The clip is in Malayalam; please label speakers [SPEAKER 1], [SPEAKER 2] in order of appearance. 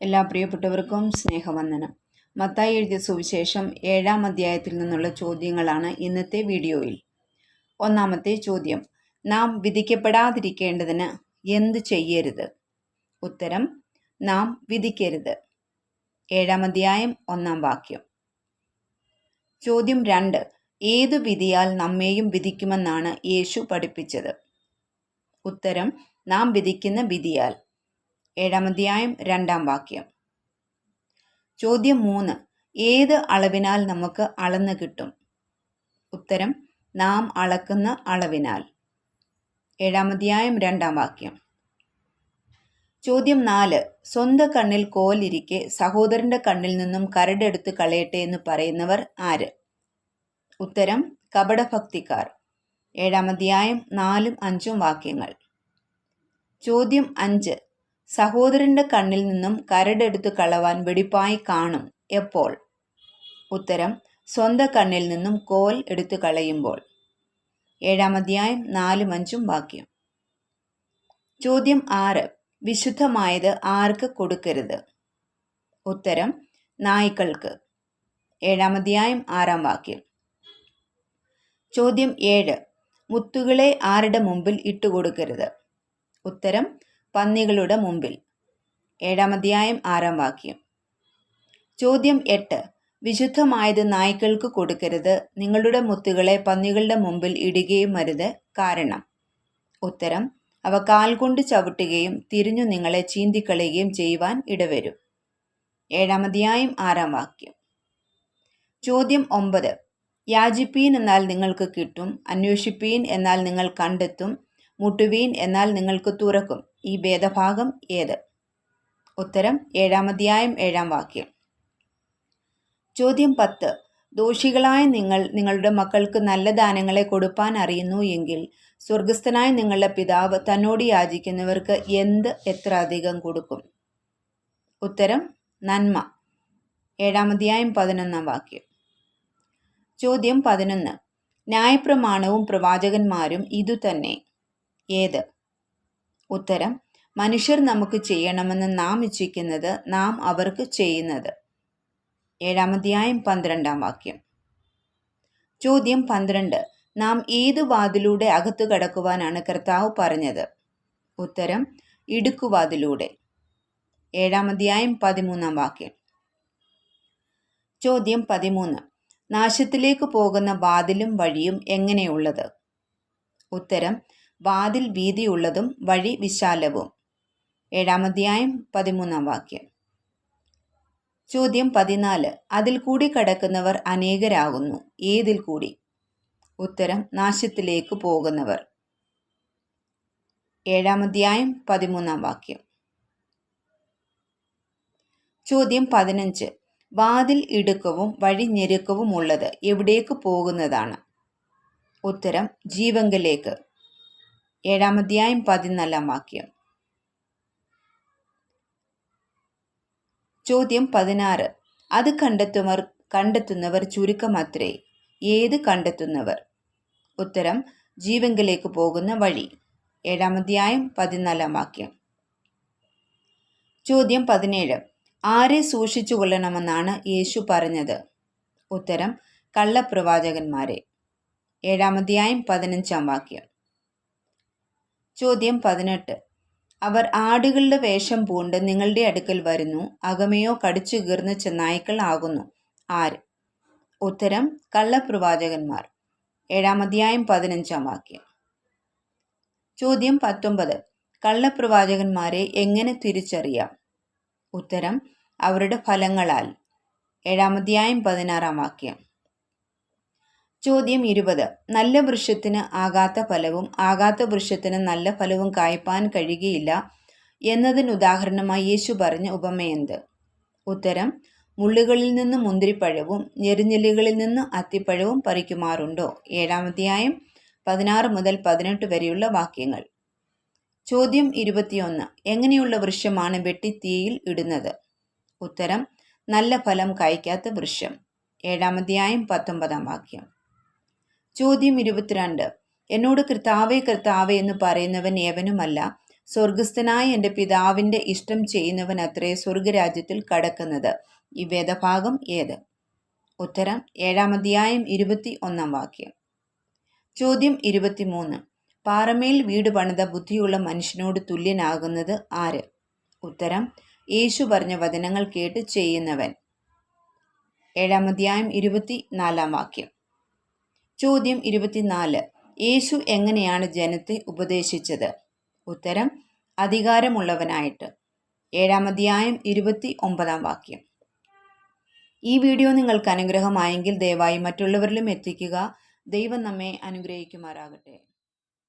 [SPEAKER 1] എല്ലാ പ്രിയപ്പെട്ടവർക്കും സ്നേഹവന്ദനം. മത്തായി എഴുതിയ സുവിശേഷം 7-ാം അധ്യായത്തിൽ നിന്നുള്ള ചോദ്യങ്ങളാണ് ഇന്നത്തെ വീഡിയോയിൽ. ഒന്നാമത്തെ ചോദ്യം: നാം വിധിക്കപ്പെടാതിരിക്കേണ്ടതിന് എന്ത് ചെയ്യരുത്? ഉത്തരം: നാം വിധിക്കരുത്. 7-ാം അധ്യായം 1-ാം വാക്യം. ചോദ്യം 2: ഏതു വിധിയാൽ നമ്മെയും വിധിക്കുമെന്നാണ് യേശു പഠിപ്പിച്ചത്? ഉത്തരം: നാം വിധിക്കുന്ന വിധിയാൽ. 7-ാം അധ്യായം 2-ാം വാക്യം. ചോദ്യം 3: ഏത് അളവിനാൽ നമുക്ക് അളന്ന് കിട്ടും? ഉത്തരം: നാം അളക്കുന്ന അളവിനാൽ. 7-ാം അധ്യായം 2-ാം വാക്യം. ചോദ്യം 4: സ്വന്തം കണ്ണിൽ കോലിരിക്കെ സഹോദരന്റെ കണ്ണിൽ നിന്നും കരടെടുത്ത് കളയട്ടെ എന്ന് പറയുന്നവർ ആര്? ഉത്തരം: കപടഭക്തിക്കാർ. 7-ാം അധ്യായം 4-5 വാക്യങ്ങൾ. ചോദ്യം 5: സഹോദരന്റെ കണ്ണിൽ നിന്നും കരടെടുത്ത് കളവാൻ വെടിപ്പായി കാണും എപ്പോൾ? ഉത്തരം: സ്വന്തം കണ്ണിൽ നിന്നും കോൽ എടുത്തു കളയുമ്പോൾ. 7-ാം അധ്യായം 4-5 വാക്യം. ചോദ്യം 6: വിശുദ്ധമായത് ആർക്ക് കൊടുക്കരുത്? ഉത്തരം: നായ്ക്കൾക്ക്. 7-ാം അധ്യായം 6-ാം വാക്യം. ചോദ്യം 7: മുത്തുകളെ ആരുടെ മുമ്പിൽ ഇട്ടുകൊടുക്കരുത്? ഉത്തരം: പന്നികളുടെ മുമ്പിൽ. 7-ാം അധ്യായം 6-ാം വാക്യം. ചോദ്യം 8: വിശുദ്ധമായത് നായ്ക്കൾക്ക് കൊടുക്കരുത്, നിങ്ങളുടെ മുത്തുകളെ പന്നികളുടെ മുമ്പിൽ ഇടുകയും അരുത്, കാരണം? ഉത്തരം: അവ കാൽ കൊണ്ട് ചവിട്ടുകയും തിരിഞ്ഞു നിങ്ങളെ ചീന്തിക്കളയുകയും ചെയ്യുവാൻ ഇടവരും. 7-ാം അധ്യായം 6-ാം വാക്യം. ചോദ്യം 9: യാചിപ്പീൻ എന്നാൽ നിങ്ങൾക്ക് കിട്ടും, അന്വേഷിപ്പീൻ എന്നാൽ നിങ്ങൾ കണ്ടെത്തും, മുട്ടുവീൻ എന്നാൽ നിങ്ങൾക്ക് തുറക്കും. ഈ ഭേദഭാഗം ഏത്? ഉത്തരം: 7-ാം അധ്യായം 7-ാം വാക്യം. ചോദ്യം 10: ദോഷികളായ നിങ്ങൾ നിങ്ങളുടെ മക്കൾക്ക് നല്ല ദാനങ്ങളെ കൊടുപ്പാൻ അറിയുന്നു എങ്കിൽ സ്വർഗസ്ഥനായ നിങ്ങളുടെ പിതാവ് തന്നോട് യാചിക്കുന്നവർക്ക് എന്ത് എത്ര അധികം കൊടുക്കും? ഉത്തരം: നന്മ. 7-ാം അധ്യായം 11-ാം വാക്യം. ചോദ്യം 11: ന്യായപ്രമാണവും പ്രവാചകന്മാരും ഇതുതന്നെ, ഏത്? ഉത്തരം: മനുഷ്യർ നമുക്ക് ചെയ്യണമെന്ന് നാം ഇച്ഛിക്കുന്നത് നാം അവർക്ക് ചെയ്യുന്നത്. 7-ാം അധ്യായം 12-ാം വാക്യം. ചോദ്യം 12: നാം ഏത് വാതിലൂടെ അകത്ത് കടക്കുവാനാണ് കർത്താവ് പറഞ്ഞത്? ഉത്തരം: ഇടുക്കുവാതിലൂടെ. 7-ാം അധ്യായം 13-ാം വാക്യം. ചോദ്യം 13: നാശത്തിലേക്ക് പോകുന്ന വാതിലും വഴിയും എങ്ങനെയുള്ളത്? ഉത്തരം: വാതിൽ വീതിയുള്ളതും വഴി വിശാലവും. 7-ാം അധ്യായം 13-ാം വാക്യം. ചോദ്യം 14: അതിൽ കൂടി കടക്കുന്നവർ അനേകരാകുന്നു, ഏതിൽ കൂടി? ഉത്തരം: നാശത്തിലേക്ക് പോകുന്നവർ. 7-ാം അധ്യായം 13-ാം വാക്യം. ചോദ്യം 15: വാതിൽ ഇടുക്കവും വഴി ഞെരുക്കവും ഉള്ളത് എവിടേക്ക് പോകുന്നതാണ്? ഉത്തരം: ജീവങ്കലേക്ക്. 7-ാം അധ്യായം 14-ാം വാക്യം. ചോദ്യം 16: അത് കണ്ടെത്തുന്നവർ ചുരുക്കമത്രേ, ഏത് കണ്ടെത്തുന്നവർ? ഉത്തരം: ജീവങ്കലേക്ക് പോകുന്ന വഴി. 7-ാം അധ്യായം 14-ാം വാക്യം. ചോദ്യം 17: ആരെ സൂക്ഷിച്ചു കൊള്ളണമെന്നാണ് യേശു പറഞ്ഞത്? ഉത്തരം: കള്ളപ്രവാചകന്മാരെ. 7-ാം അധ്യായം 15-ാം വാക്യം. ചോദ്യം 18: അവർ ആടുകളുടെ വേഷം പൂണ്ട് നിങ്ങളുടെ അടുക്കൽ വരുന്നു, അകമയോ കടിച്ചു കീർന്ന ചെന്നായ്ക്കൾ ആകുന്നു, ആര്? ഉത്തരം: കള്ളപ്രവാചകന്മാർ. 7-ാം അധ്യായം 15-ാം വാക്യം. ചോദ്യം 19: കള്ളപ്രവാചകന്മാരെ എങ്ങനെ തിരിച്ചറിയാം? ഉത്തരം: അവരുടെ ഫലങ്ങളാൽ. 7-ാം അധ്യായം 16-ാം വാക്യം. ചോദ്യം 20: നല്ല വൃക്ഷത്തിന് ആകാത്ത ഫലവും ആകാത്ത വൃക്ഷത്തിന് നല്ല ഫലവും കായ്പാൻ കഴിയുകയില്ല എന്നതിന് ഉദാഹരണമായി യേശു പറഞ്ഞ ഉപമയെന്ത്? ഉത്തരം: മുള്ളുകളിൽ നിന്ന് മുന്തിരിപ്പഴവും ഞെരിഞ്ഞിലുകളിൽ നിന്ന് അത്തിപ്പഴവും പറിക്കുമാറുണ്ടോ? 7-ാം അധ്യായം 16 മുതൽ 18 വരെയുള്ള വാക്യങ്ങൾ. ചോദ്യം 21: എങ്ങനെയുള്ള വൃക്ഷമാണ് വെട്ടി തീയിൽ ഇടുന്നത്? ഉത്തരം: നല്ല ഫലം കായ്ക്കാത്ത വൃക്ഷം. 7-ാം അധ്യായം 19-ാം വാക്യം. ചോദ്യം 22: എന്നോട് കർത്താവേ കർത്താവേ എന്ന് പറയുന്നവൻ ഏവനുമല്ല, സ്വർഗസ്ഥനായ എൻ്റെ പിതാവിൻ്റെ ഇഷ്ടം ചെയ്യുന്നവൻ അത്രേ സ്വർഗരാജ്യത്തിൽ കടക്കുന്നത്. ഈ വേദഭാഗം ഏത്? ഉത്തരം 7-ാം അധ്യായം 21-ാം വാക്യം. ചോദ്യം 23. പാറമേൽ വീട് പണിത ബുദ്ധിയുള്ള മനുഷ്യനോട് തുല്യനാകുന്നത് ആര്? ഉത്തരം യേശു പറഞ്ഞ വചനങ്ങൾ കേട്ട് ചെയ്യുന്നവൻ. 7-ാം അധ്യായം 24-ാം വാക്യം. ചോദ്യം 24. യേശു എങ്ങനെയാണ് ജനത്തെ ഉപദേശിച്ചത്? ഉത്തരം അധികാരമുള്ളവനായിട്ട്. 7-ാം അധ്യായം 29-ാം വാക്യം. ഈ വീഡിയോ നിങ്ങൾക്ക് അനുഗ്രഹമായെങ്കിൽ ദയവായി മറ്റുള്ളവരിലും എത്തിക്കുക. ദൈവം നമ്മെ അനുഗ്രഹിക്കുമാറാകട്ടെ.